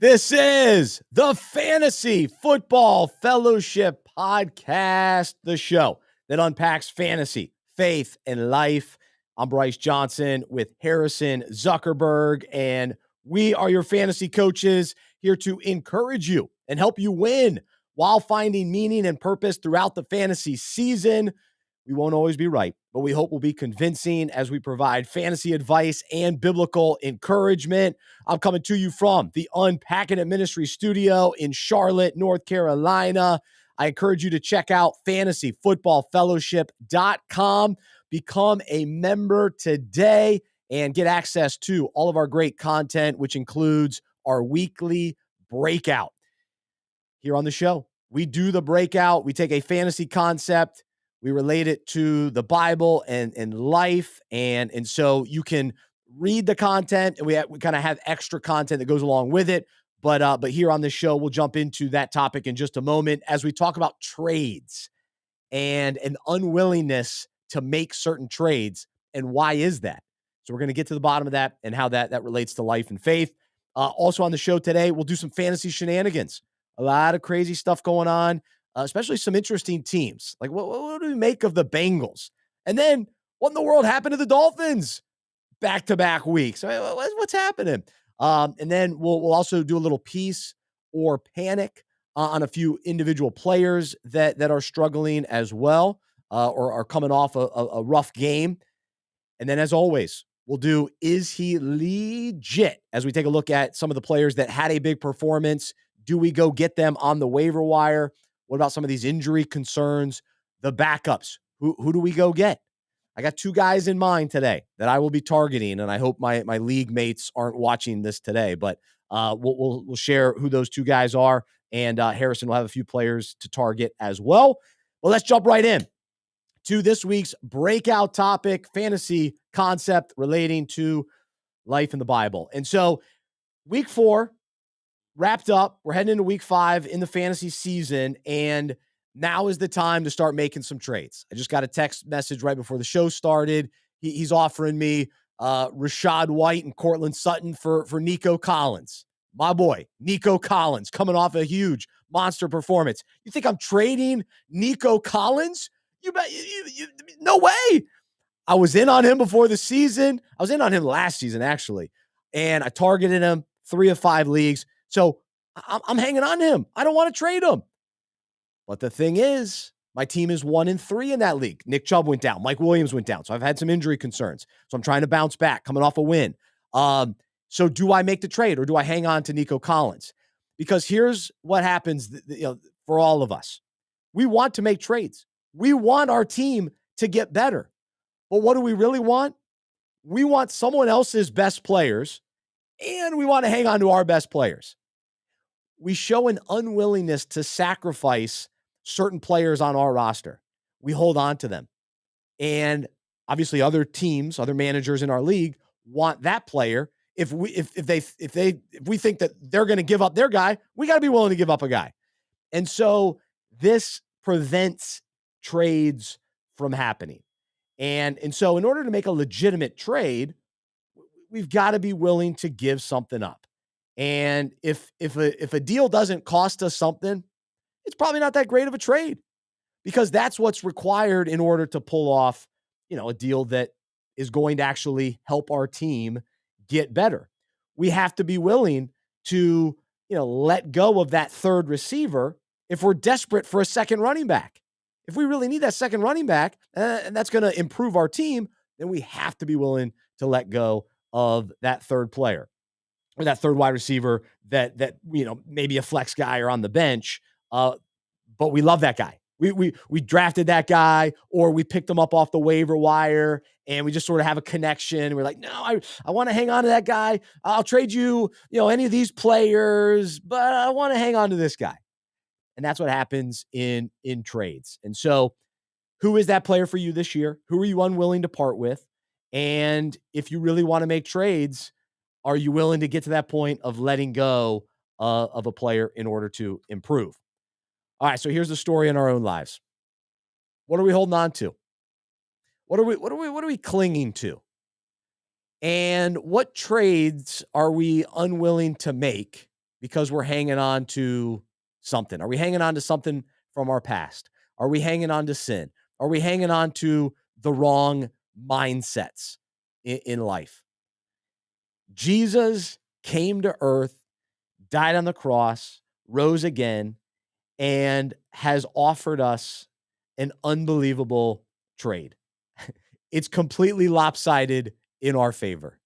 This is the Fantasy Football Fellowship Podcast, the show that unpacks fantasy, faith, and life. I'm Bryce Johnson with Harrison Zuckerberg, and we are your fantasy coaches here to encourage you and help you win while finding meaning and purpose throughout the fantasy season. We won't always be right, but we hope we'll be convincing as we provide fantasy advice and biblical encouragement. I'm coming to you from the Unpacking It Ministry studio in Charlotte, North Carolina. I encourage you to check out fantasyfootballfellowship.com. Become a member today and get access to all of our great content, which includes our weekly breakout. Here on the show, we do the breakout. We take a fantasy concept, we relate it to the Bible and life. And so you can read the content, and we kind of have extra content that goes along with it. But here on this show, we'll jump into that topic in just a moment as we talk about trades and an unwillingness to make certain trades. And why is that? So we're going to get to the bottom of that and how that relates to life and faith. Also on the show today, we'll do some fantasy shenanigans. A lot of crazy stuff going on, especially some interesting teams. Like, what do we make of the Bengals? And then, what in the world happened to the Dolphins back-to-back weeks? What's happening? And then we'll also do a little piece or panic on a few individual players that are struggling as well, or are coming off a rough game. And then, as always, we'll do Is He Legit? As we take a look at some of the players that had a big performance. Do we go get them on the waiver wire? What about some of these injury concerns? The backups. Who do we go get? I got two guys in mind today that I will be targeting, and I hope my league mates aren't watching this today. But we'll share who those two guys are, and Harrison will have a few players to target as well. Well, let's jump right in to this week's breakout topic, fantasy concept relating to life in the Bible. And so week 4 wrapped up. We're heading into week 5 in the fantasy season, and now is the time to start making some trades. I just got a text message right before the show started. He's offering me Rashad White and Cortland Sutton for Nico Collins. My boy, Nico Collins, coming off a huge monster performance. You think I'm trading Nico Collins? You bet. No way. I was in on him before the season. I was in on him last season, actually, and I targeted him 3 of 5 leagues. So I'm hanging on to him. I don't want to trade him. But the thing is, my team is 1-3 in that league. Nick Chubb went down. Mike Williams went down. So I've had some injury concerns. So I'm trying to bounce back, coming off a win. So do I make the trade or do I hang on to Nico Collins? Because here's what happens for all of us. We want to make trades. We want our team to get better. But what do we really want? We want someone else's best players, and we want to hang on to our best players. We show an unwillingness to sacrifice certain players on our roster. We hold on to them. And obviously other teams, other managers in our league want that player. If we think that they're going to give up their guy, we got to be willing to give up a guy. And so this prevents trades from happening. And so in order to make a legitimate trade, we've got to be willing to give something up. And if a deal doesn't cost us something, it's probably not that great of a trade, because that's what's required in order to pull off, a deal that is going to actually help our team get better. We have to be willing to, let go of that third receiver if we're desperate for a second running back. If we really need that second running back, and that's going to improve our team, then we have to be willing to let go of that third player or that third wide receiver that maybe a flex guy or on the bench, but we love that guy. We drafted that guy, or we picked him up off the waiver wire, and we just sort of have a connection. We're like, no, I want to hang on to that guy. I'll trade you, any of these players, but I want to hang on to this guy. And that's what happens in trades. And so who is that player for you this year? Who are you unwilling to part with? And if you really want to make trades, are you willing to get to that point of letting go of a player in order to improve? All right, so here's the story in our own lives. What are we holding on to? What are we clinging to? And what trades are we unwilling to make because we're hanging on to something? Are we hanging on to something from our past? Are we hanging on to sin? Are we hanging on to the wrong mindsets in life? Jesus came to earth, died on the cross, rose again, and has offered us an unbelievable trade. It's completely lopsided in our favor.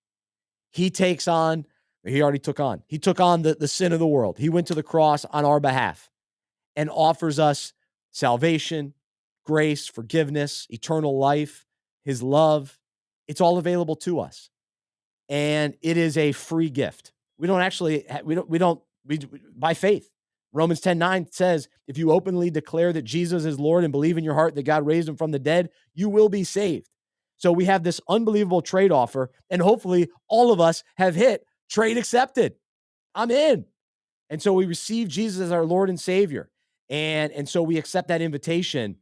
He takes on, he already took on, he took on the sin of the world. He went to the cross on our behalf and offers us salvation, grace, forgiveness, eternal life, his love. It's all available to us. And it is a free gift. We don't actually, we by faith. Romans 10:9 says, if you openly declare that Jesus is Lord and believe in your heart that God raised him from the dead, you will be saved. So we have this unbelievable trade offer, and hopefully all of us have hit trade accepted. I'm in. And so we receive Jesus as our Lord and Savior. And so we accept that invitation.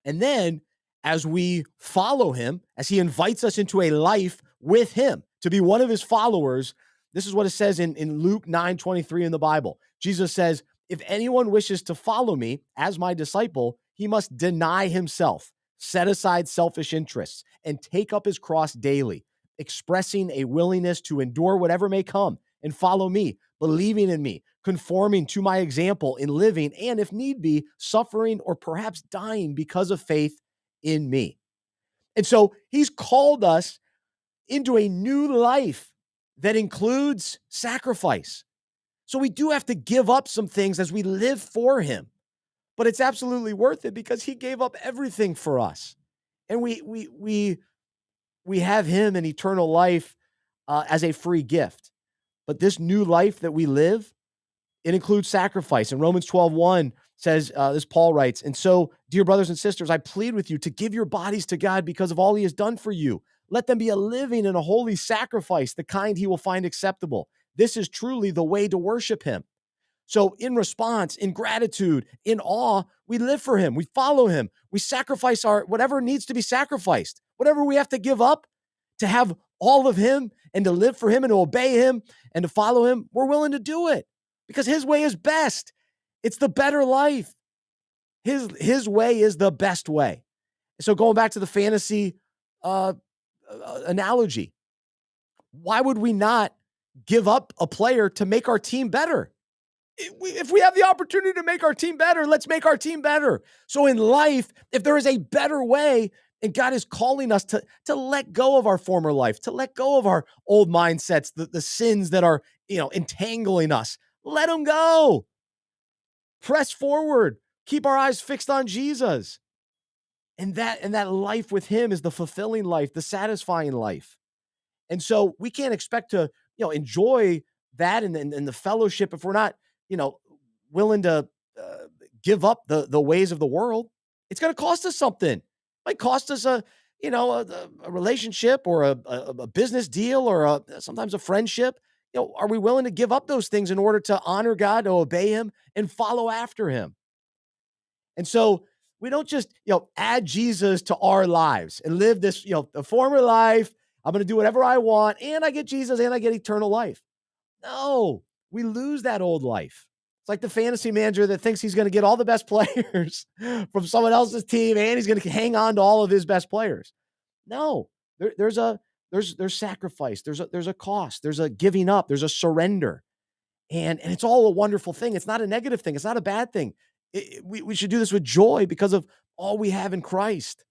And then as we follow him, as he invites us into a life with him to be one of his followers, this is what it says in Luke 9:23 in the Bible. Jesus says, if anyone wishes to follow me as my disciple, he must deny himself, set aside selfish interests, and take up his cross daily, expressing a willingness to endure whatever may come and follow me, believing in me, conforming to my example in living, and if need be, suffering or perhaps dying because of faith in me. And so he's called us into a new life that includes sacrifice. So we do have to give up some things as we live for him, but it's absolutely worth it because he gave up everything for us. And we have him in eternal life as a free gift. But this new life that we live, it includes sacrifice. And Romans 12:1 says, this Paul writes, and so, dear brothers and sisters, I plead with you to give your bodies to God because of all he has done for you. Let them be a living and a holy sacrifice, the kind he will find acceptable. This is truly the way to worship him. So in response, in gratitude, in awe, we live for him. We follow him. We sacrifice our whatever needs to be sacrificed, whatever we have to give up to have all of him and to live for him and to obey him and to follow him. We're willing to do it because his way is best. It's the better life. His way is the best way. So going back to the fantasy analogy, why would we not give up a player to make our team better? If we have the opportunity to make our team better, let's make our team better. So in life, if there is a better way, and God is calling us to let go of our former life, to let go of our old mindsets, the sins that are, entangling us, let them go. Press forward. Keep our eyes fixed on Jesus. And that life with him is the fulfilling life, the satisfying life. And so we can't expect to, enjoy that and the fellowship if we're not, willing to give up the ways of the world. It's going to cost us something. It might cost us a relationship or a business deal or sometimes a friendship. Are we willing to give up those things in order to honor God, to obey him and follow after him? And so we don't just, add Jesus to our lives and live this, the former life. I'm going to do whatever I want and I get Jesus and I get eternal life. No, we lose that old life. It's like the fantasy manager that thinks he's going to get all the best players from someone else's team and he's going to hang on to all of his best players. No, there's sacrifice. There's a cost. There's a giving up. There's a surrender. And it's all a wonderful thing. It's not a negative thing. It's not a bad thing. We should do this with joy because of all we have in Christ.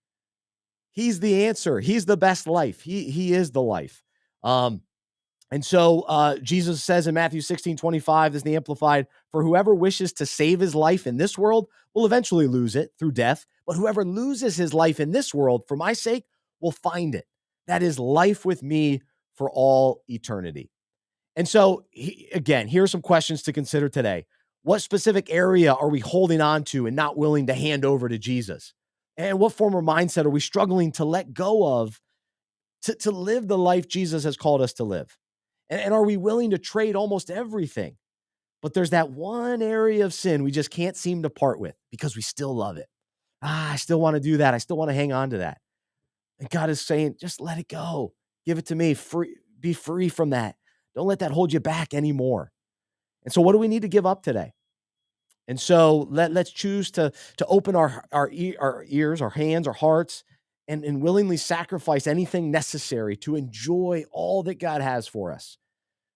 He's the answer. He's the best life. He is the life. And so Jesus says in Matthew 16:25, this is the Amplified, for whoever wishes to save his life in this world will eventually lose it through death. But whoever loses his life in this world for my sake will find it. That is life with me for all eternity. And so, again, here are some questions to consider today. What specific area are we holding on to and not willing to hand over to Jesus? And what former mindset are we struggling to let go of to live the life Jesus has called us to live? And are we willing to trade almost everything? But there's that one area of sin we just can't seem to part with because we still love it. I still want to do that. I still want to hang on to that. And God is saying, just let it go. Give it to me. Be free from that. Don't let that hold you back anymore. And so what do we need to give up today? And so let's choose to open our ears, our hands, our hearts, and willingly sacrifice anything necessary to enjoy all that God has for us.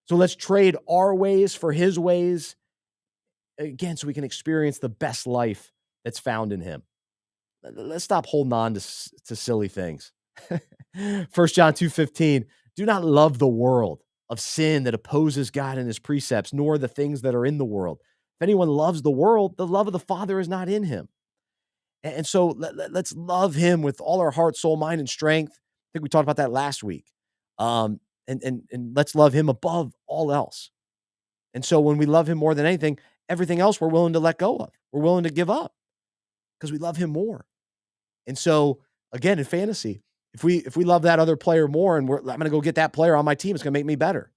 So let's trade our ways for his ways again, so we can experience the best life that's found in him. Let's stop holding on to silly things. 1 John 2:15, do not love the world of sin that opposes God and his precepts, nor the things that are in the world. If anyone loves the world, the love of the Father is not in him. And so let's love him with all our heart, soul, mind, and strength. I think we talked about that last week. And let's love him above all else. And so when we love him more than anything, everything else we're willing to let go of. We're willing to give up because we love him more. And so again, in fantasy, if we love that other player more and I'm going to go get that player on my team, it's going to make me better.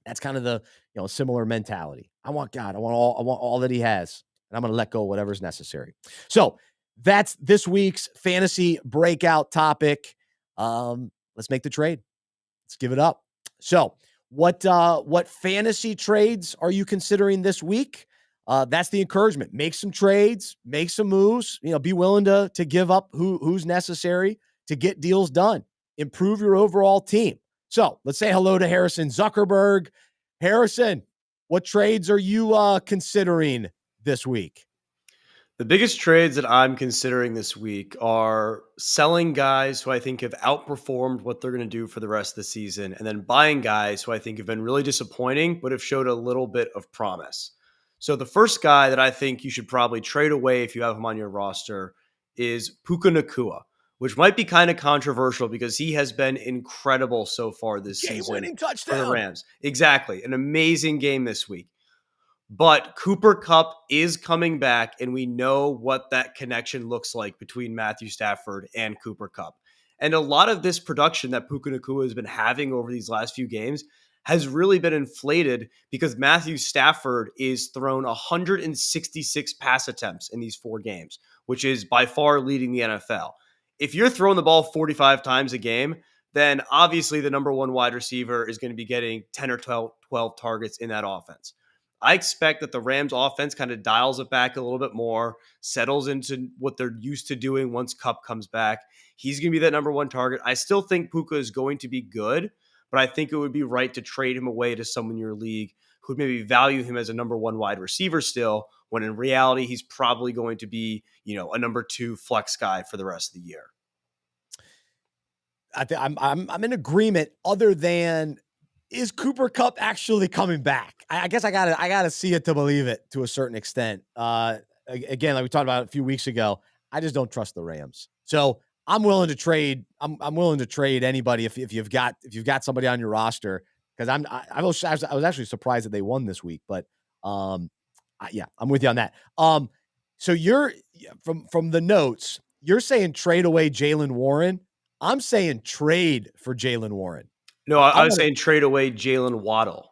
That's kind of the, similar mentality. I want God. I want all that he has, and I'm going to let go of whatever's necessary. So that's this week's fantasy breakout topic. Let's make the trade. Let's give it up. So what fantasy trades are you considering this week? That's the encouragement. Make some trades, make some moves, be willing to give up who's necessary to get deals done. Improve your overall team. So let's say hello to Harrison Zuckerberg. Harrison, what trades are you considering this week? The biggest trades that I'm considering this week are selling guys who I think have outperformed what they're going to do for the rest of the season, and then buying guys who I think have been really disappointing, but have showed a little bit of promise. So the first guy that I think you should probably trade away if you have him on your roster is Puka Nakua, which might be kind of controversial because he has been incredible so far this season Game-winning for the touchdown. Rams. Exactly. An amazing game this week. But Cooper Kupp is coming back, and we know what that connection looks like between Matthew Stafford and Cooper Kupp. And a lot of this production that Puka Nacua has been having over these last few games has really been inflated because Matthew Stafford is thrown 166 pass attempts in these 4 games, which is by far leading the NFL. If you're throwing the ball 45 times a game, then obviously the number one wide receiver is going to be getting 10 or 12 targets in that offense. I expect that the Rams offense kind of dials it back a little bit more, settles into what they're used to doing once Kupp comes back. He's going to be that number one target. I still think Puka is going to be good, but I think it would be right to trade him away to someone in your league who'd maybe value him as a number one wide receiver still, when in reality, he's probably going to be, a number 2 flex guy for the rest of the year. I'm in agreement. Other than, is Cooper Kupp actually coming back? I guess I gotta see it to believe it to a certain extent. Again, like we talked about a few weeks ago, I just don't trust the Rams. So I'm willing to trade. I'm willing to trade anybody if you've got somebody on your roster, because I was actually surprised that they won this week, but yeah, I'm with you on that. So you're from the notes, you're saying trade away Jaylen Warren. I'm saying trade for Jaylen Warren. No, I was saying trade away Jalen Waddle.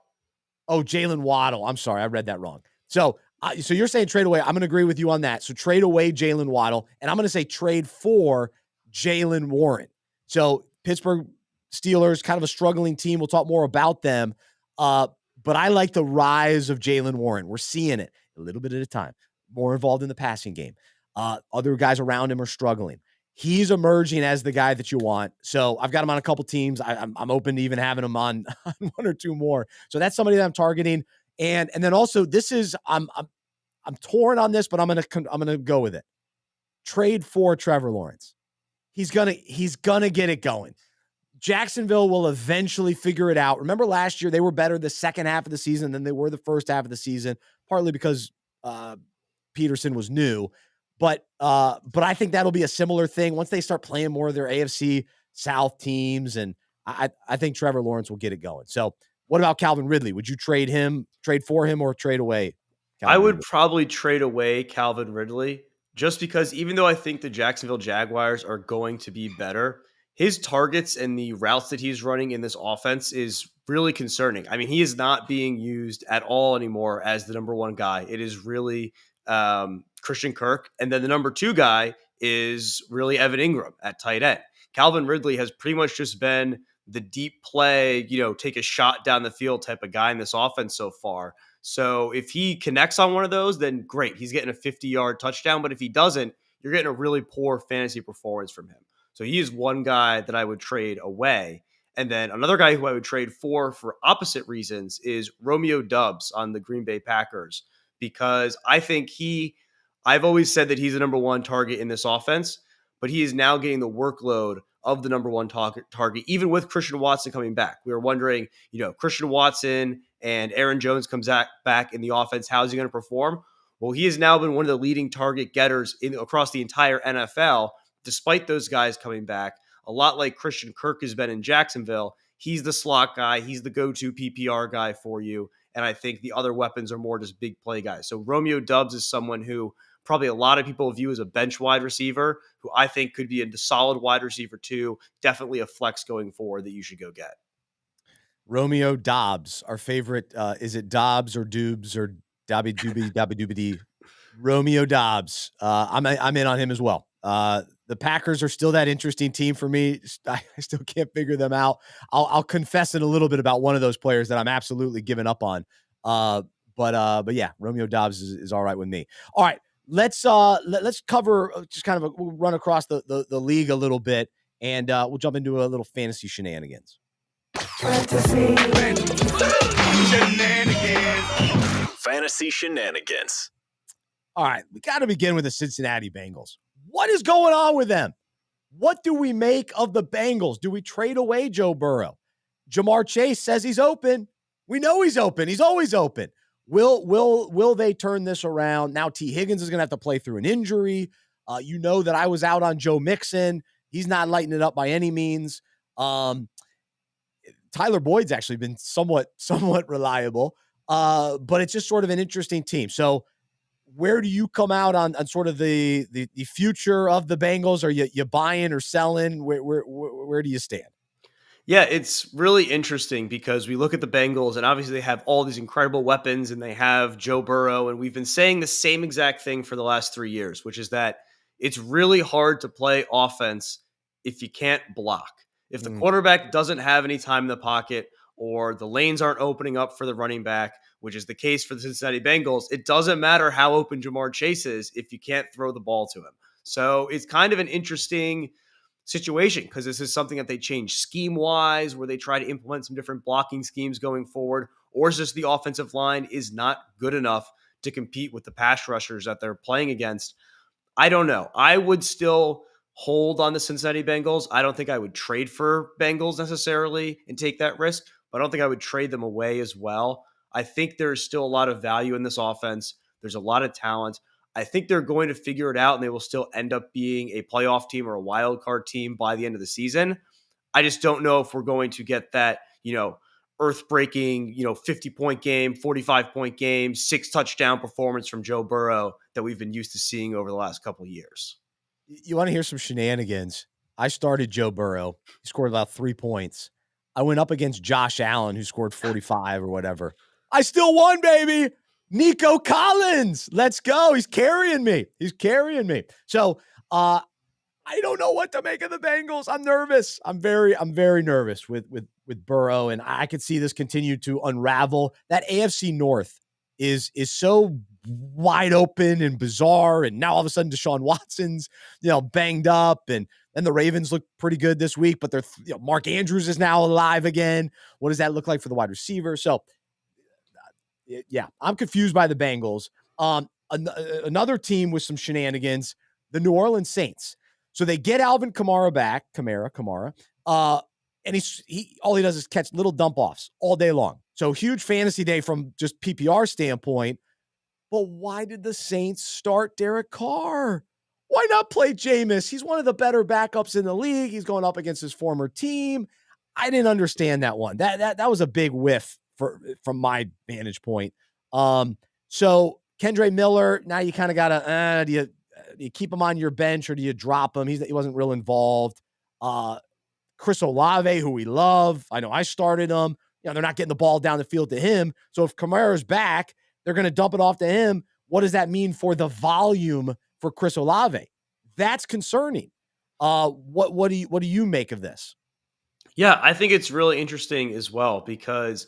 Oh, Jalen Waddle. I'm sorry, I read that wrong. So you're saying trade away. I'm going to agree with you on that. So trade away Jalen Waddle, and I'm going to say trade for Jaylen Warren. So Pittsburgh Steelers, kind of a struggling team. We'll talk more about them. But I like the rise of Jaylen Warren. We're seeing it a little bit at a time. More involved in the passing game. Other guys around him are struggling. He's emerging as the guy that you want. So I've got him on a couple teams. I'm open to even having him on one or two more. So that's somebody that I'm targeting. And then also, this is I'm torn on this, but I'm gonna go with it. Trade for Trevor Lawrence. He's gonna get it going. Jacksonville will eventually figure it out. Remember last year, they were better the second half of the season than they were the first half of the season, partly because Peterson was new. But I think that'll be a similar thing once they start playing more of their AFC South teams, and I think Trevor Lawrence will get it going. So what about Calvin Ridley? Would you trade for him, or trade away Calvin I would Ridley? probably trade away Calvin Ridley, just because even though I think the Jacksonville Jaguars are going to be better, his targets and the routes that he's running in this offense is really concerning. I mean, he is not being used at all anymore as the number one guy. It is really Christian Kirk. And then the number 2 guy is really Evan Ingram at tight end. Calvin Ridley has pretty much just been the deep play, take a shot down the field type of guy in this offense so far. So if he connects on one of those, then great. He's getting a 50-yard touchdown. But if he doesn't, you're getting a really poor fantasy performance from him. So he is one guy that I would trade away. And then another guy who I would trade for opposite reasons is Romeo Dubs on the Green Bay Packers, because I think I've always said that he's the number one target in this offense, but he is now getting the workload of the number one target, even with Christian Watson coming back. We were wondering, Christian Watson and Aaron Jones comes back in the offense, how's he going to perform? Well, he has now been one of the leading target getters across the entire NFL, despite those guys coming back. A lot like Christian Kirk has been in Jacksonville. He's the slot guy. He's the go-to PPR guy for you. And I think the other weapons are more just big play guys. So Romeo Dubs is someone who probably a lot of people view as a bench wide receiver, who I think could be a solid wide receiver too. Definitely a flex going forward that you should go get. Romeo Dobbs, our favorite. Is it Dobbs or Doobs or Dobby Doobie Dobby Doobity? Romeo Dobbs. I'm in on him as well. The Packers are still that interesting team for me. I still can't figure them out. I'll confess in a little bit about one of those players that I'm absolutely giving up on. But yeah, Romeo Dobbs is all right with me. All right, let's cover just kind of we'll run across the league a little bit, and we'll jump into a little fantasy shenanigans. Fantasy shenanigans. All right, we got to begin with the Cincinnati Bengals. What is going on with them? What do we make of the Bengals? Do we trade away Joe Burrow? Jamar Chase says he's open. We know he's open. He's always open. Will they turn this around? Now T. Higgins is going to have to play through an injury. You know that I was out on Joe Mixon. He's not lighting it up by any means. Tyler Boyd's actually been somewhat reliable, but it's just sort of an interesting team. So where do you come out on sort of the future of the Bengals? Are you buying or selling? Where do you stand? Yeah, it's really interesting because we look at the Bengals and obviously they have all these incredible weapons and they have Joe Burrow. And we've been saying the same exact thing for the last 3 years, which is that it's really hard to play offense if you can't block. If the quarterback doesn't have any time in the pocket or the lanes aren't opening up for the running back, which is the case for the Cincinnati Bengals, it doesn't matter how open Jamar Chase is if you can't throw the ball to him. So it's kind of an interesting situation because this is something that they change scheme wise, where they try to implement some different blocking schemes going forward, or is just the offensive line is not good enough to compete with the pass rushers that they're playing against. I don't know. I would still hold on the Cincinnati Bengals. I don't think I would trade for Bengals necessarily and take that risk, but I don't think I would trade them away as well. I think there's still a lot of value in this offense. There's a lot of talent. I think they're going to figure it out and they will still end up being a playoff team or a wild card team by the end of the season. I just don't know if we're going to get that, earth-breaking, 50-point game, 45-point game, 6-touchdown performance from Joe Burrow that we've been used to seeing over the last couple of years. You want to hear some shenanigans? I started Joe Burrow. He scored about 3 points. I went up against Josh Allen, who scored 45 or whatever. I still won, baby. Nico Collins. Let's go. He's carrying me. So I don't know what to make of the Bengals. I'm nervous. I'm very nervous with Burrow, and I could see this continue to unravel. That AFC North is so wide open and bizarre, and now all of a sudden Deshaun Watson's banged up, and the Ravens look pretty good this week, but they're Mark Andrews is now alive again. What does that look like for the wide receiver? So yeah, I'm confused by the Bengals. Another team with some shenanigans, the New Orleans Saints. So they get Alvin Kamara back, Kamara, and he all he does is catch little dump offs all day long. So huge fantasy day from just PPR standpoint. But why did the Saints start Derek Carr? Why not play Jameis? He's one of the better backups in the league. He's going up against his former team. I didn't understand that one. That was a big whiff from my vantage point. So Kendre Miller, now you kind of gotta do you keep him on your bench or do you drop him? He wasn't real involved. Chris Olave, who we love. I know I started him. They're not getting the ball down the field to him. So if Kamara's back, they're going to dump it off to him. What does that mean for the volume for Chris Olave? That's concerning. What do you make of this? Yeah, I think it's really interesting as well because,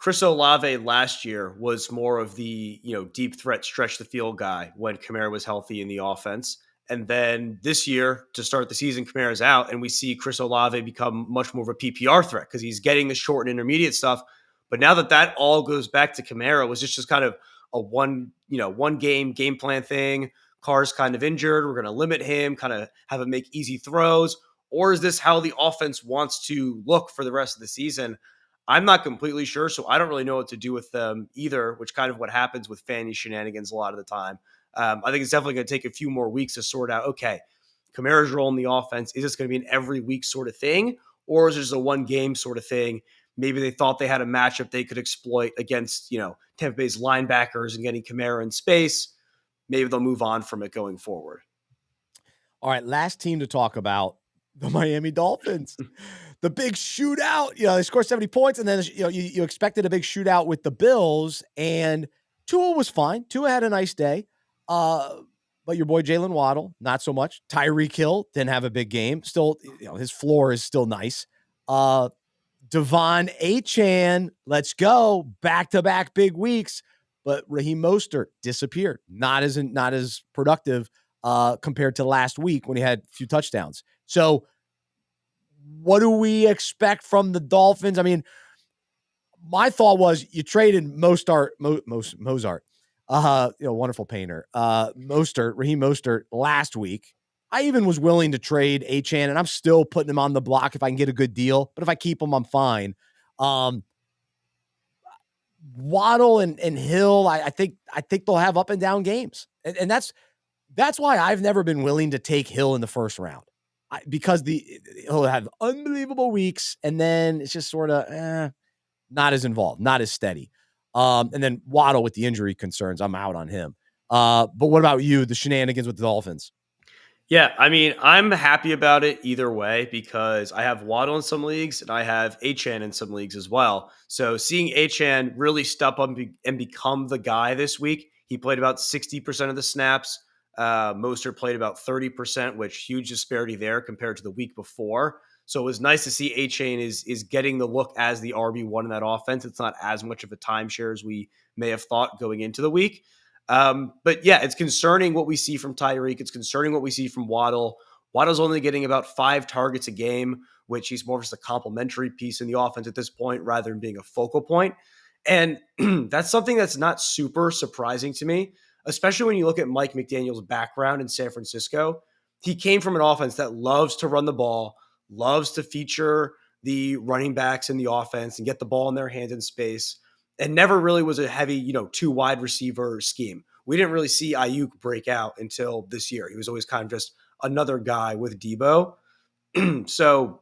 Chris Olave last year was more of the, deep threat stretch the field guy when Kamara was healthy in the offense. And then this year, to start the season, Kamara's out, and we see Chris Olave become much more of a PPR threat because he's getting the short and intermediate stuff. But now that all goes back to Kamara, was just kind of a one game plan thing. Carr's kind of injured. We're going to limit him, kind of have him make easy throws. Or is this how the offense wants to look for the rest of the season? I'm not completely sure, so I don't really know what to do with them either, which kind of what happens with Fanny shenanigans a lot of the time. I think it's definitely going to take a few more weeks to sort out, okay, Kamara's role in the offense, is this going to be an every week sort of thing, or is it just a one game sort of thing? Maybe they thought they had a matchup they could exploit against, Tampa Bay's linebackers and getting Kamara in space. Maybe they'll move on from it going forward. All right, last team to talk about, the Miami Dolphins. The big shootout. They scored 70 points, and then you expected a big shootout with the Bills, and Tua was fine. Tua had a nice day. But your boy Jalen Waddle, not so much. Tyreek Hill didn't have a big game. Still, his floor is still nice. Devon Achane, let's go. Back-to-back big weeks. But Raheem Mostert disappeared. Not as productive compared to last week when he had a few touchdowns. So what do we expect from the Dolphins? I mean, my thought was you traded Mozart, wonderful painter, Raheem Mostert last week. I even was willing to trade Achane, and I'm still putting him on the block if I can get a good deal. But if I keep him, I'm fine. Waddle and Hill, I think they'll have up and down games, and that's why I've never been willing to take Hill in the first round, because he'll have unbelievable weeks, and then it's just sort of not as involved, not as steady. And then Waddle with the injury concerns, I'm out on him. But what about you? The shenanigans with the Dolphins? Yeah, I mean, I'm happy about it either way because I have Waddle in some leagues and I have Achane in some leagues as well. So seeing Achane really step up and become the guy this week, he played about 60% of the snaps. Mostert played about 30%, which huge disparity there compared to the week before. So it was nice to see Achane is getting the look as the RB1 in that offense. It's not as much of a timeshare as we may have thought going into the week. But yeah, it's concerning what we see from Tyreek. It's concerning what we see from Waddle. Waddle's only getting about 5 targets a game, which he's more just a complementary piece in the offense at this point rather than being a focal point. And that's something that's not super surprising to me, especially when you look at Mike McDaniel's background in San Francisco. He came from an offense that loves to run the ball, loves to feature the running backs in the offense and get the ball in their hands in space, and never really was a heavy, 2 wide receiver scheme. We didn't really see Ayuk break out until this year. He was always kind of just another guy with Debo. So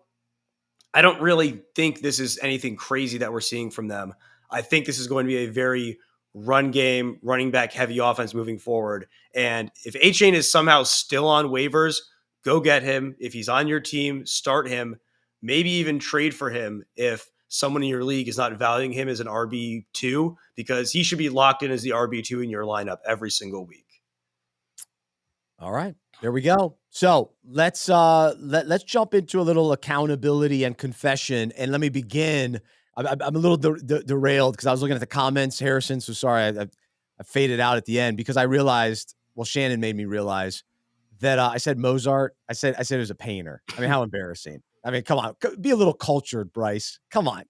I don't really think this is anything crazy that we're seeing from them. I think this is going to be a very run game, running back heavy offense moving forward. And if Achane is somehow still on waivers, go get him. If he's on your team, start him. Maybe even trade for him if someone in your league is not valuing him as an RB2, because he should be locked in as the RB2 in your lineup every single week. All right, there we go. So let's jump into a little accountability and confession. And let me begin. I'm a little derailed because I was looking at the comments, Harrison. So sorry, I faded out at the end because I realized. Well, Shannon made me realize that I said Mozart. I said it was a painter. I mean, how embarrassing. I mean, come on, be a little cultured, Bryce. Come on,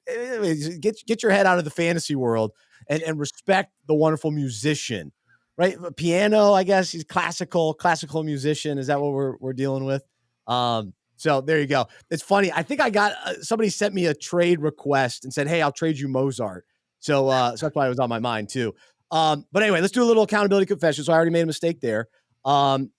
get your head out of the fantasy world and respect the wonderful musician, right? Piano, I guess he's classical musician. Is that what we're dealing with? So there you go. It's funny. I think I got somebody sent me a trade request and said, "Hey, I'll trade you Mozart." So that's why it was on my mind too. But anyway, let's do a little accountability confession. So I already made a mistake there. And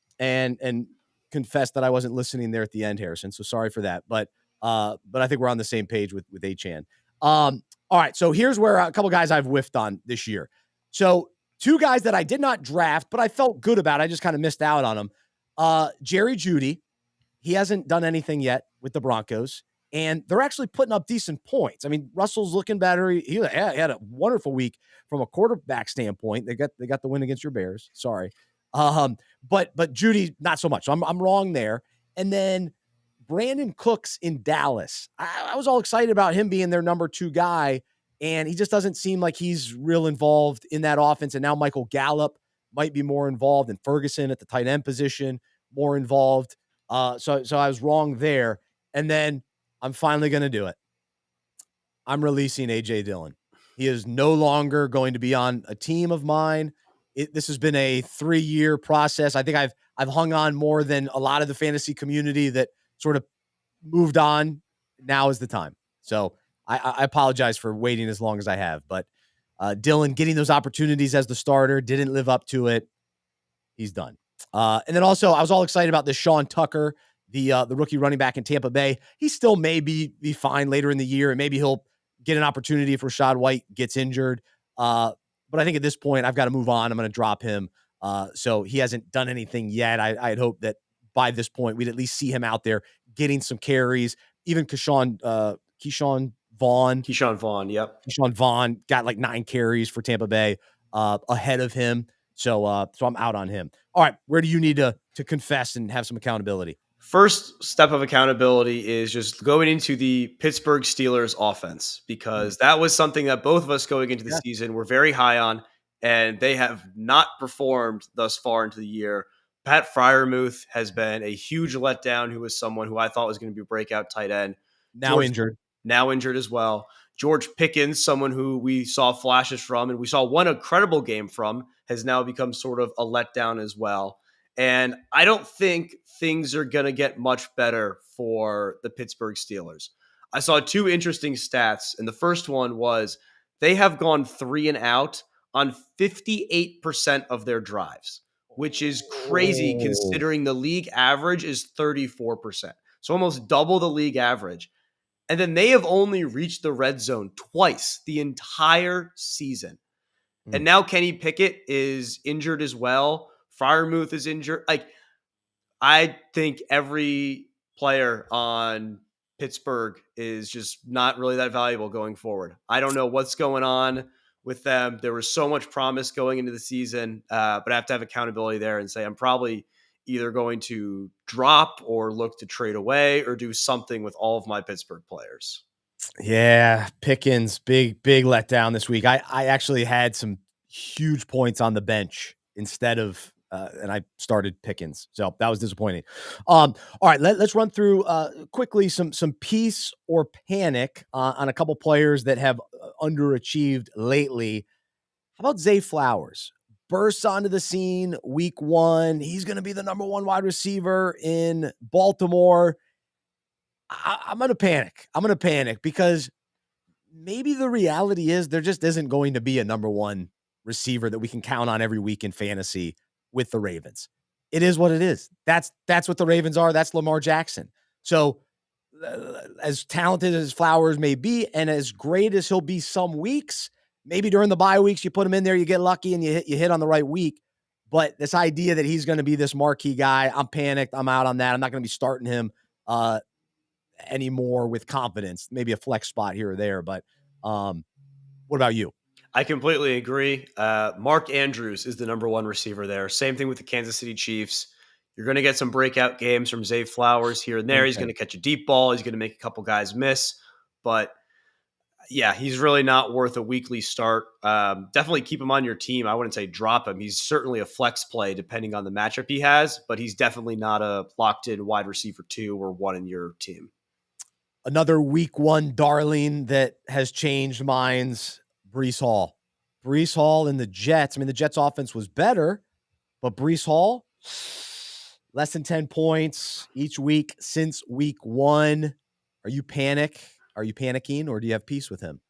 confess that I wasn't listening there at the end, Harrison. So sorry for that. But I think we're on the same page with Achane. All right. So here's where a couple guys I've whiffed on this year. So 2 guys that I did not draft, but I felt good about. I just kind of missed out on them. Jerry Jeudy. He hasn't done anything yet with the Broncos, and they're actually putting up decent points. I mean, Russell's looking better. He had a wonderful week from a quarterback standpoint. They got the win against your Bears. Sorry. But Jeudy, not so much. So I'm wrong there. And then Brandon Cooks in Dallas. I was all excited about him being their number 2 guy. And he just doesn't seem like he's real involved in that offense. And now Michael Gallup might be more involved, and Ferguson at the tight end position more involved. So I was wrong there. And then I'm finally going to do it. I'm releasing AJ Dillon. He is no longer going to be on a team of mine. This has been a 3-year process. I think I've hung on more than a lot of the fantasy community that sort of moved on. Now is the time. So I apologize for waiting as long as I have, but Dillon getting those opportunities as the starter didn't live up to it. He's done. And then also, I was all excited about this Sean Tucker, the rookie running back in Tampa Bay. He still may be fine later in the year, and maybe he'll get an opportunity if Rachaad White gets injured. But I think at this point, I've got to move on. I'm going to drop him. So he hasn't done anything yet. I had hoped that by this point, we'd at least see him out there getting some carries. Even Keyshawn Vaughn. Keyshawn Vaughn, yep. Keyshawn Vaughn got like 9 carries for Tampa Bay ahead of him. So I'm out on him. All right, where do you need to confess and have some accountability? First step of accountability is just going into the Pittsburgh Steelers offense, because that was something that both of us going into the season were very high on, and they have not performed thus far into the year. Pat Freiermuth has been a huge letdown, who was someone who I thought was going to be a breakout tight end. Now injured. Now injured as well. George Pickens, someone who we saw flashes from and we saw one incredible game from, has now become sort of a letdown as well. And I don't think things are going to get much better for the Pittsburgh Steelers. I saw 2 interesting stats, and the first one was they have gone 3 and out on 58% of their drives, which is crazy considering the league average is 34%. So almost double the league average. And then they have only reached the red zone twice the entire season. And now Kenny Pickett is injured as well. Freiermuth is injured. Like, I think every player on Pittsburgh is just not really that valuable going forward. I don't know what's going on with them. There was so much promise going into the season, but I have to have accountability there and say I'm probably either going to drop or look to trade away or do something with all of my Pittsburgh players. Yeah, Pickens, big letdown this week. I actually had some huge points on the bench instead of and I started Pickens. So that was disappointing. All right, let's run through quickly some peace or panic on a couple players that have underachieved lately. How about Zay Flowers? Bursts onto the scene week 1. He's going to be the number 1 wide receiver in Baltimore. I'm going to panic. I'm going to panic because maybe the reality is there just isn't going to be a number 1 receiver that we can count on every week in fantasy with the Ravens. It is what it is. That's what the Ravens are. That's Lamar Jackson. So as talented as Flowers may be and as great as he'll be some weeks, maybe during the bye weeks, you put him in there, you get lucky and you hit on the right week. But this idea that he's going to be this marquee guy, I'm panicked. I'm out on that. I'm not going to be starting him anymore with confidence. Maybe a flex spot here or there. But what about you? I completely agree. Mark Andrews is the number 1 receiver there. Same thing with the Kansas City Chiefs. You're going to get some breakout games from Zay Flowers here and there. Okay. He's going to catch a deep ball. He's going to make a couple guys miss. But yeah, he's really not worth a weekly start. Definitely keep him on your team. I wouldn't say drop him. He's certainly a flex play depending on the matchup he has, but he's definitely not a locked-in wide receiver 2 or 1 in your team. Another week 1 darling that has changed minds, Breece Hall. Breece Hall and the Jets. I mean, the Jets offense was better, but Breece Hall, less than 10 points each week since week 1. Are you panicking, or do you have peace with him?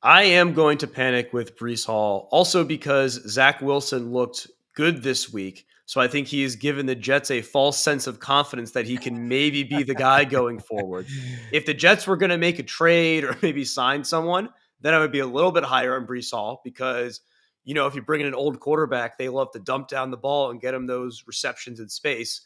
I am going to panic with Breece Hall, also because Zach Wilson looked good this week. So I think he has given the Jets a false sense of confidence that he can maybe be the guy going forward. If the Jets were going to make a trade or maybe sign someone, then I would be a little bit higher on Breece Hall because, you know, if you bring in an old quarterback, they love to dump down the ball and get him those receptions in space.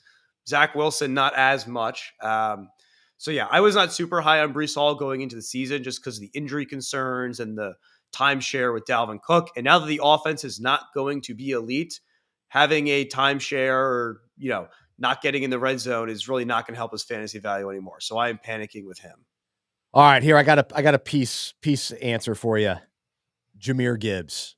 Zach Wilson, not as much. So yeah, I was not super high on Breece Hall going into the season just because of the injury concerns and the timeshare with Dalvin Cook. And now that the offense is not going to be elite, having a timeshare or, you know, not getting in the red zone is really not going to help his fantasy value anymore. So I am panicking with him. All right, here I got a piece answer for you. Jahmyr Gibbs.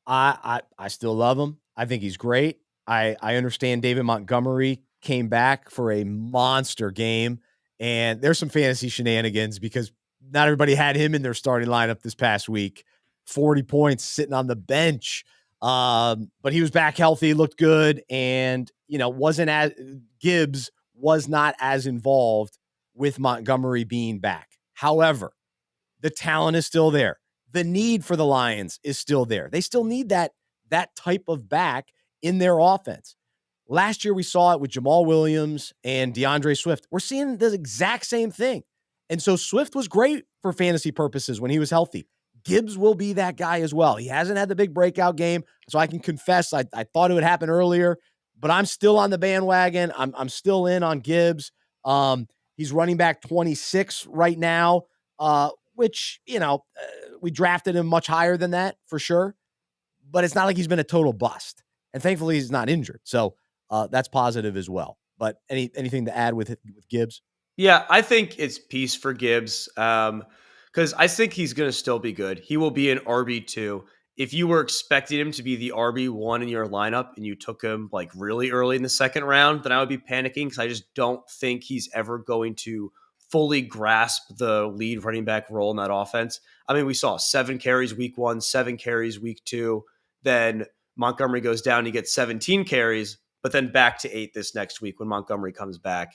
I still love him. I think he's great. I understand David Montgomery came back for a monster game, and there's some fantasy shenanigans because not everybody had him in their starting lineup this past week. 40 points sitting on the bench. But he was back healthy, looked good, and wasn't as Gibbs was not as involved with Montgomery being back. However, the talent is still there. The need for the Lions is still there. They still need that type of back in their offense. Last year, we saw it with Jamal Williams and DeAndre Swift. We're seeing the exact same thing. And so Swift was great for fantasy purposes when he was healthy. Gibbs will be that guy as well. He hasn't had the big breakout game, so I can confess I thought it would happen earlier, but I'm still on the bandwagon. I'm still in on Gibbs. He's running back 26 right now, which, we drafted him much higher than that for sure, but it's not like he's been a total bust. And thankfully he's not injured. So that's positive as well. But anything to add with Gibbs? Yeah, I think it's peace for Gibbs because I think he's going to still be good. He will be an RB2. If you were expecting him to be the RB1 in your lineup and you took him like really early in the second round, then I would be panicking because I just don't think he's ever going to fully grasp the lead running back role in that offense. I mean, we saw 7 carries week 1, 7 carries week 2. Then Montgomery goes down, he gets 17 carries, but then back to 8 this next week when Montgomery comes back.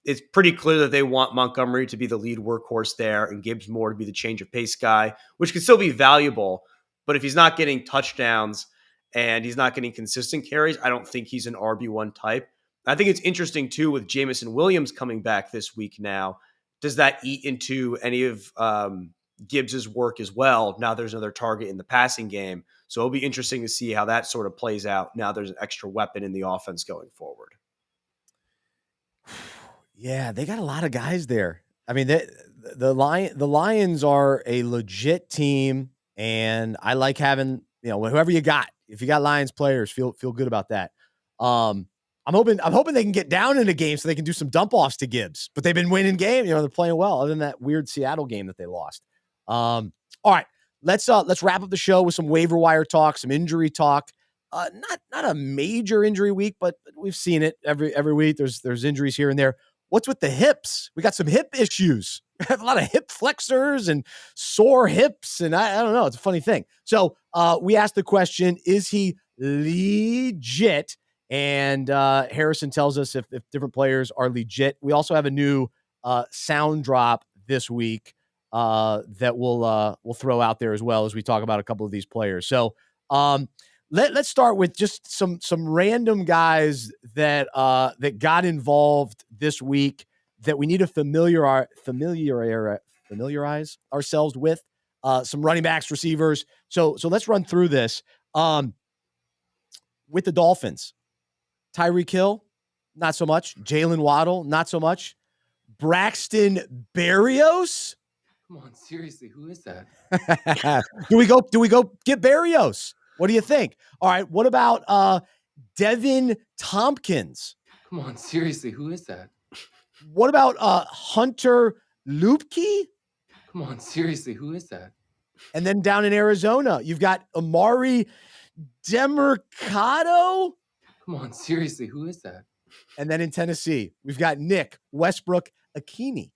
It's pretty clear that they want Montgomery to be the lead workhorse there and Gibbs more to be the change of pace guy, which can still be valuable. But if he's not getting touchdowns and he's not getting consistent carries, I don't think he's an RB1 type. I think it's interesting too with Jamison Williams coming back this week now. Does that eat into any of Gibbs's work as well? Now there's another target in the passing game. So it'll be interesting to see how that sort of plays out. Now there's an extra weapon in the offense going forward. Yeah, they got a lot of guys there. I mean, the Lions are a legit team, and I like having whoever you got. If you got Lions players, feel good about that. I'm hoping they can get down in a game so they can do some dump offs to Gibbs. But they've been winning games. They're playing well. Other than that weird Seattle game that they lost. All right, let's wrap up the show with some waiver wire talk, some injury talk. Not a major injury week, but we've seen it every week. There's injuries here and there. What's with the hips? We got some hip issues. We have a lot of hip flexors and sore hips, and I don't know. It's a funny thing. So we asked the question, is he legit? And Harrison tells us if different players are legit. We also have a new sound drop this week that we'll throw out there as well as we talk about a couple of these players. So let's start with just some random guys that got involved this week that we need to familiarize ourselves with. Some running backs, receivers. So let's run through this. With the Dolphins, Tyreek Hill, not so much. Jalen Waddle, not so much. Braxton Berrios. Come on, seriously, who is that? Do we go get Berrios? What do you think? All right. What about Devin Tompkins? Come on, seriously, who is that? What about Hunter Lupke? Come on, seriously, who is that? And then down in Arizona, you've got Amari Demercado. Come on, seriously, who is that? And then in Tennessee, we've got Nick Westbrook Akini.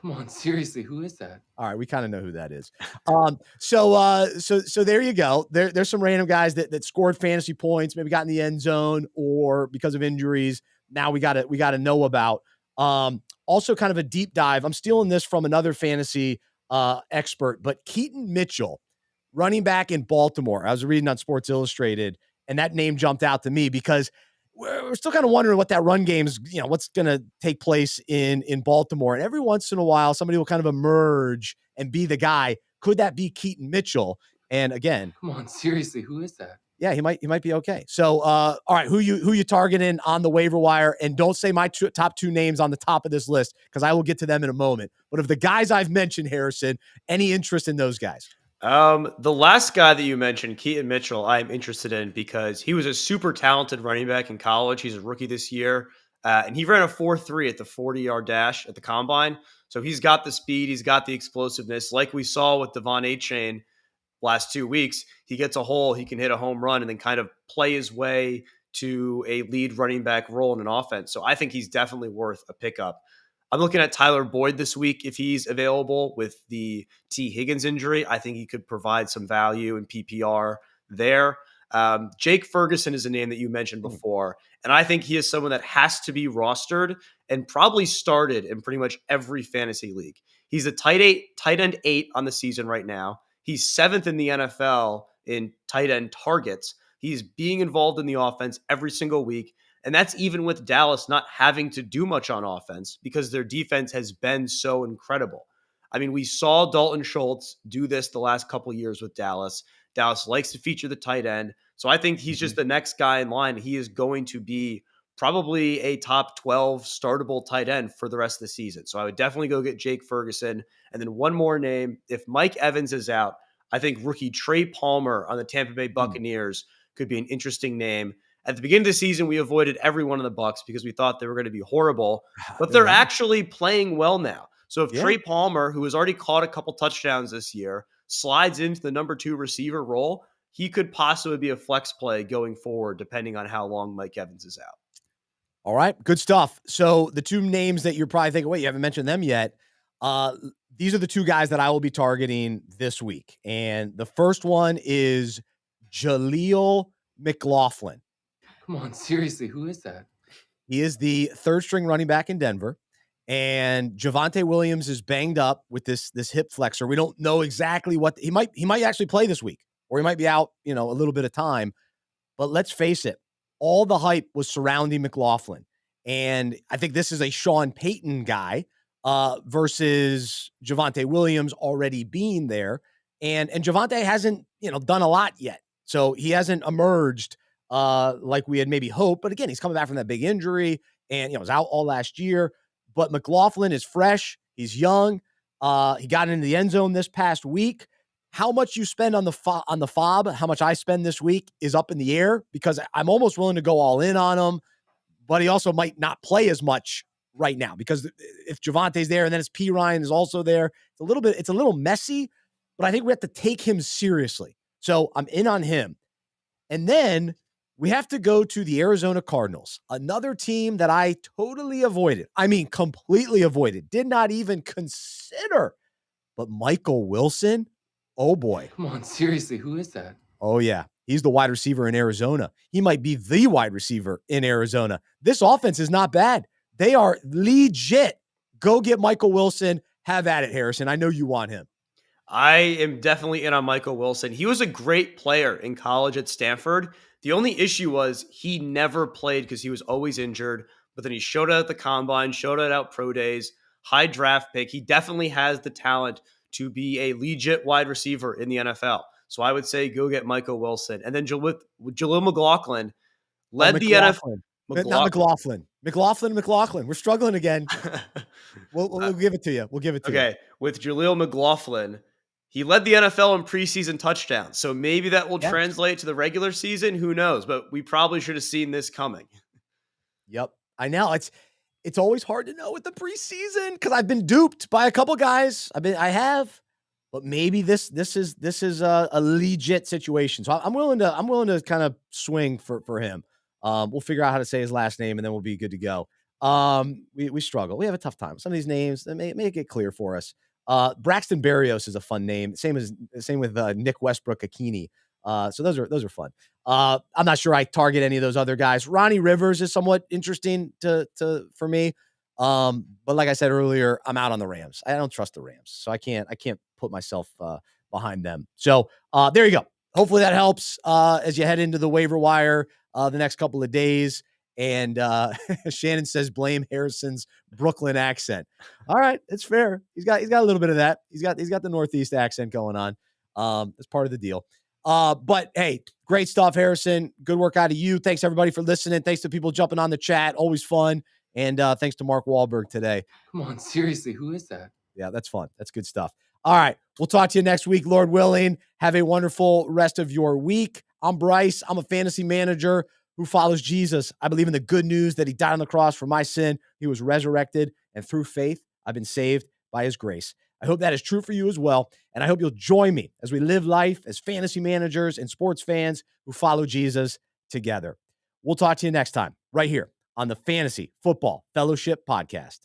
Come on, seriously, who is that? All right, we kind of know who that is. So there you go. There's some random guys that scored fantasy points, maybe got in the end zone, or because of injuries, now we gotta know about. Also, kind of a deep dive. I'm stealing this from another fantasy expert, but Keaton Mitchell, running back in Baltimore. I was reading on Sports Illustrated, and that name jumped out to me because we're still kind of wondering what that run game's, what's going to take place in Baltimore. And every once in a while, somebody will kind of emerge and be the guy. Could that be Keaton Mitchell? And again, come on, seriously, who is that? Yeah, he might be okay. So, all right, who you targeting on the waiver wire? And don't say my top 2 names on the top of this list because I will get to them in a moment. But of the guys I've mentioned, Harrison, any interest in those guys? The last guy that you mentioned, Keaton Mitchell, I'm interested in because he was a super talented running back in college. He's a rookie this year. And he ran a 4.3 at the 40-yard dash at the combine. So he's got the speed, he's got the explosiveness. Like we saw with Devon Achane last 2 weeks, he gets a hole, he can hit a home run and then kind of play his way to a lead running back role in an offense. So I think he's definitely worth a pickup. I'm looking at Tyler Boyd this week if he's available with the T. Higgins injury. I think he could provide some value in PPR there. Jake Ferguson is a name that you mentioned before, and I think he is someone that has to be rostered and probably started in pretty much every fantasy league. He's a tight end 8 on the season right now. He's 7th in the NFL in tight end targets. He's being involved in the offense every single week. And that's even with Dallas not having to do much on offense because their defense has been so incredible. I mean, we saw Dalton Schultz do this the last couple of years with Dallas. Dallas likes to feature the tight end. So I think he's just the next guy in line. He is going to be probably a top 12 startable tight end for the rest of the season. So I would definitely go get Jake Ferguson. And then one more name. If Mike Evans is out, I think rookie Trey Palmer on the Tampa Bay Buccaneers could be an interesting name. At the beginning of the season, we avoided every one of the Bucs because we thought they were going to be horrible, but they're actually playing well now. So if Trey Palmer, who has already caught a couple touchdowns this year, slides into the number 2 receiver role, he could possibly be a flex play going forward, depending on how long Mike Evans is out. All right, good stuff. So the 2 names that you're probably thinking, wait, you haven't mentioned them yet. These are the 2 guys that I will be targeting this week. And the first one is Jaleel McLaughlin. Come on, seriously, who is that? He is the 3rd string running back in Denver. And Javonte Williams is banged up with this hip flexor. We don't know exactly what he might actually play this week, or he might be out, a little bit of time. But let's face it, all the hype was surrounding McLaughlin. And I think this is a Sean Payton guy versus Javonte Williams already being there. And Javonte hasn't, done a lot yet. So he hasn't emerged like we had maybe hoped. But again, he's coming back from that big injury and, was out all last year. But McLaughlin is fresh. He's young. He got into the end zone this past week. How much you spend on the FOB, how much I spend this week is up in the air because I'm almost willing to go all in on him, but he also might not play as much right now because if Javante's there and then it's P. Ryan is also there, it's a little messy, but I think we have to take him seriously. So I'm in on him. And then we have to go to the Arizona Cardinals, another team that I totally avoided. I mean, completely avoided, did not even consider, but Michael Wilson. Oh, boy. Come on, seriously, who is that? Oh, yeah. He's the wide receiver in Arizona. He might be the wide receiver in Arizona. This offense is not bad. They are legit. Go get Michael Wilson. Have at it, Harrison. I know you want him. I am definitely in on Michael Wilson. He was a great player in college at Stanford. The only issue was he never played because he was always injured, but then he showed out at the combine, showed out pro days, high draft pick. He definitely has the talent to be a legit wide receiver in the NFL. So I would say go get Michael Wilson. And then Jaleel McLaughlin led the NFL. Not McLaughlin. McLaughlin. We're struggling again. We'll give it to you. We'll give it to you. Okay. With Jaleel McLaughlin, he led the NFL in preseason touchdowns. So maybe that will translate to the regular season. Who knows? But we probably should have seen this coming. Yep. I know. It's always hard to know with the preseason because I've been duped by a couple guys. But maybe this is a legit situation. So I'm willing to kind of swing for him. We'll figure out how to say his last name and then we'll be good to go. We struggle. We have a tough time. Some of these names that may get clear for us. Braxton Berrios is a fun name. Same with Nick Westbrook-Akini. So those are fun. I'm not sure I target any of those other guys. Ronnie Rivers is somewhat interesting for me. But like I said earlier, I'm out on the Rams. I don't trust the Rams, so I can't put myself behind them. So there you go. Hopefully that helps as you head into the waiver wire the next couple of days. And Shannon says blame Harrison's Brooklyn accent. All right, it's fair. He's got a little bit of that. He's got the Northeast accent going on. It's part of the deal. But hey, great stuff, Harrison. Good work out of you. Thanks everybody for listening. Thanks to people jumping on the chat. Always fun. And thanks to Mark Wahlberg today. Come on, seriously, who is that? Yeah, that's fun. That's good stuff. All right, we'll talk to you next week, Lord willing. Have a wonderful rest of your week. I'm Bryce. I'm a fantasy manager who follows Jesus, I believe in the good news that he died on the cross for my sin. He was resurrected, and through faith, I've been saved by his grace. I hope that is true for you as well. And I hope you'll join me as we live life as fantasy managers and sports fans who follow Jesus together. We'll talk to you next time, right here on the Fantasy Football Fellowship Podcast.